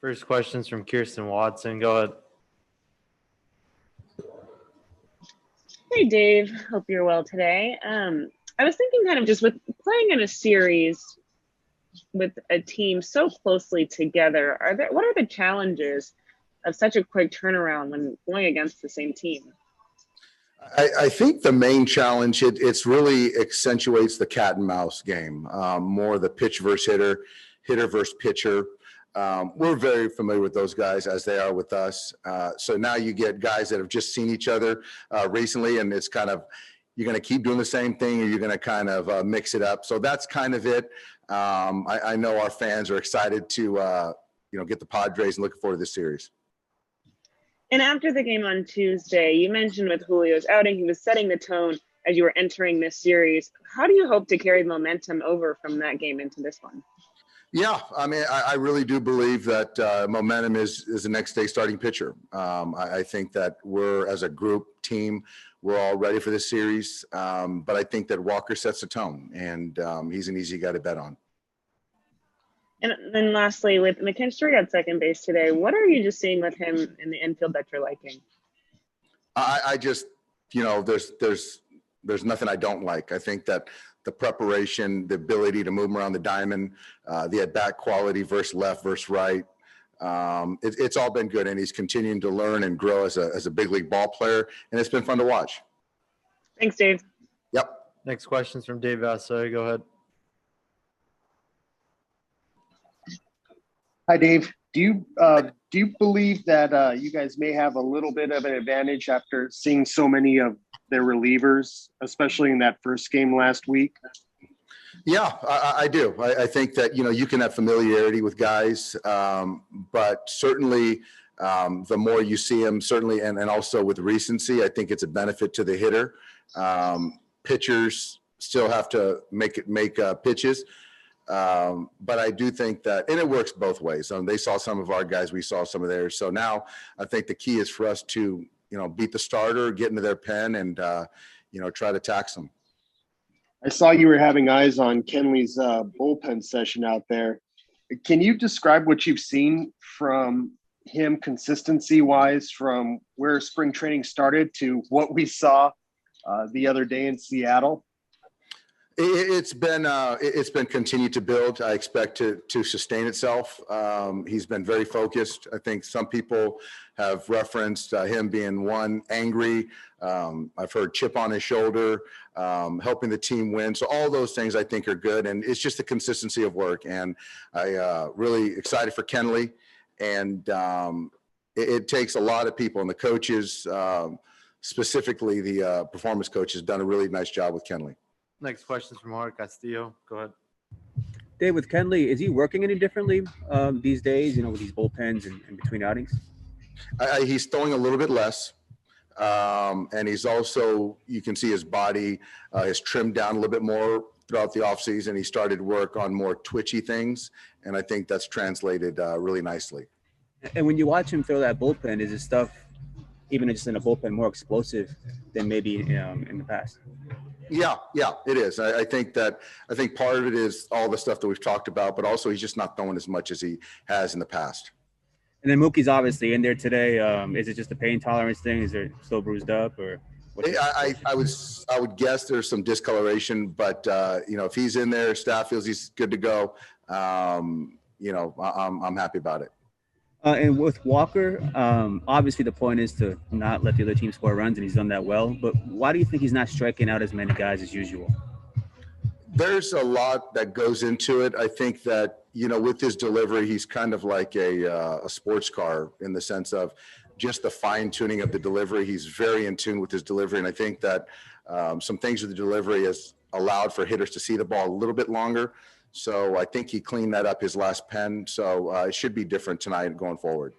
First question's from Kirsten Watson. Go ahead. Hey, Dave. Hope you're well today. I was thinking kind of just with playing in a series with a team so closely together, what are the challenges of such a quick turnaround when going against the same team? I think the main challenge, it's really accentuates the cat and mouse game, more the pitch versus hitter versus pitcher. We're very familiar with those guys as they are with us. So now you get guys that have just seen each other recently, and it's kind of, you're going to keep doing the same thing, or you're going to kind of mix it up. So that's kind of it. I know our fans are excited to get the Padres and looking forward to this series. And after the game on Tuesday, you mentioned with Julio's outing, he was setting the tone as you were entering this series. How do you hope to carry momentum over from that game into this one? Yeah, I mean, I really do believe that momentum is the next day starting pitcher. I think that we're, as a group team, we're all ready for this series. But I think that Walker sets the tone, and he's an easy guy to bet on. And then lastly, with McKinstry at second base today, what are you just seeing with him in the infield that you're liking? I just, there's nothing I don't like. I think that the preparation, the ability to move him around the diamond, the at-bat quality versus left versus right, it's all been good, and he's continuing to learn and grow as a big league ball player, and it's been fun to watch. Thanks, Dave. Yep. Next question's from Dave Vassegh. Go ahead. Hi, Dave. Do you believe that you guys may have a little bit of an advantage after seeing so many of their relievers, especially in that first game last week? Yeah, I do. I think that, you can have familiarity with guys, but certainly the more you see them, certainly, and also with recency, I think it's a benefit to the hitter. Pitchers still have to make pitches. But I do think that, and it works both ways. They saw some of our guys, we saw some of theirs. So now I think the key is for us to, beat the starter, get into their pen, and, try to tax them. I saw you were having eyes on Kenley's bullpen session out there. Can you describe what you've seen from him consistency-wise from where spring training started to what we saw the other day in Seattle? It's been continued to build. I expect to sustain itself. He's been very focused. I think some people have referenced him being angry. I've heard chip on his shoulder, helping the team win. So all those things I think are good, and it's just the consistency of work. And I really excited for Kenley, and it takes a lot of people, and the coaches, specifically the performance coach, has done a really nice job with Kenley. Next question is from Jorge Castillo. Go ahead. Dave, with Kenley, is he working any differently these days, with these bullpens and between outings? He's throwing a little bit less. And he's also, you can see his body is trimmed down a little bit more throughout the offseason. He started work on more twitchy things, and I think that's translated really nicely. And when you watch him throw that bullpen, is his stuff, even just in a bullpen, more explosive than maybe in the past? Yeah, it is. I think part of it is all the stuff that we've talked about, but also he's just not throwing as much as he has in the past. And then Mookie's obviously in there today. Is it just a pain tolerance thing? Is it still bruised up, or? I would guess there's some discoloration, but if he's in there, staff feels he's good to go. I'm happy about it. And with Walker, obviously the point is to not let the other team score runs, and he's done that well. But why do you think he's not striking out as many guys as usual? There's a lot that goes into it. I think that, with his delivery, he's kind of like a sports car in the sense of just the fine tuning of the delivery. He's very in tune with his delivery. And I think that some things with the delivery has allowed for hitters to see the ball a little bit longer. So I think he cleaned that up his last pen. So it should be different tonight going forward.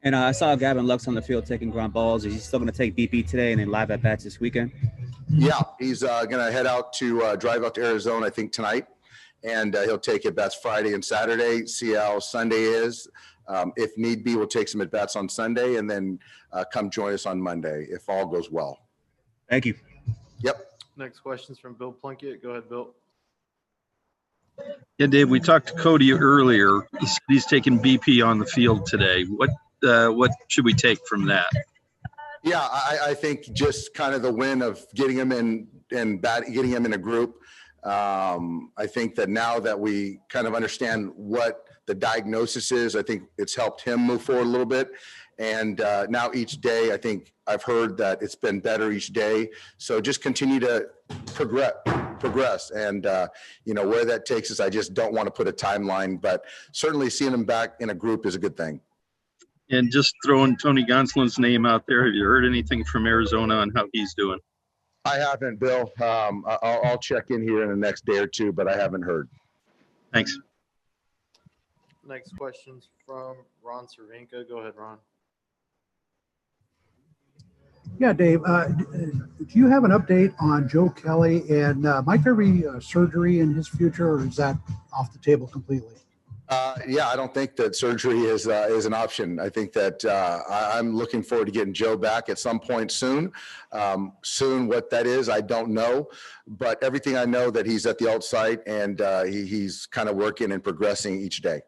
And I saw Gavin Lux on the field taking ground balls. Is he still going to take BP today and then live at bats this weekend? Yeah, he's going to head out to drive out to Arizona, I think, tonight. And he'll take at bats Friday and Saturday, see how Sunday is. If need be, we'll take some at bats on Sunday and then come join us on Monday if all goes well. Thank you. Yep. Next question is from Bill Plunkett. Go ahead, Bill. Yeah, Dave, we talked to Cody earlier. He's taking BP on the field today. What should we take from that? Yeah, I think just kind of the win of getting him getting him in a group. I think that now that we kind of understand what the diagnosis is, I think it's helped him move forward a little bit. And now each day, I think I've heard that it's been better each day. So just continue to progress. And, where that takes us, I just don't want to put a timeline, but certainly seeing him back in a group is a good thing. And just throwing Tony Gonsolin's name out there. Have you heard anything from Arizona on how he's doing? I haven't, Bill. I'll check in here in the next day or two, but I haven't heard. Thanks. Next question's from Ron Cervenka. Go ahead, Ron. Yeah, Dave, do you have an update on Joe Kelly, and might there be surgery in his future, or is that off the table completely? Yeah, I don't think that surgery is an option. I think that I'm looking forward to getting Joe back at some point soon. What that is, I don't know. But everything I know that he's at the alt site and he's kind of working and progressing each day.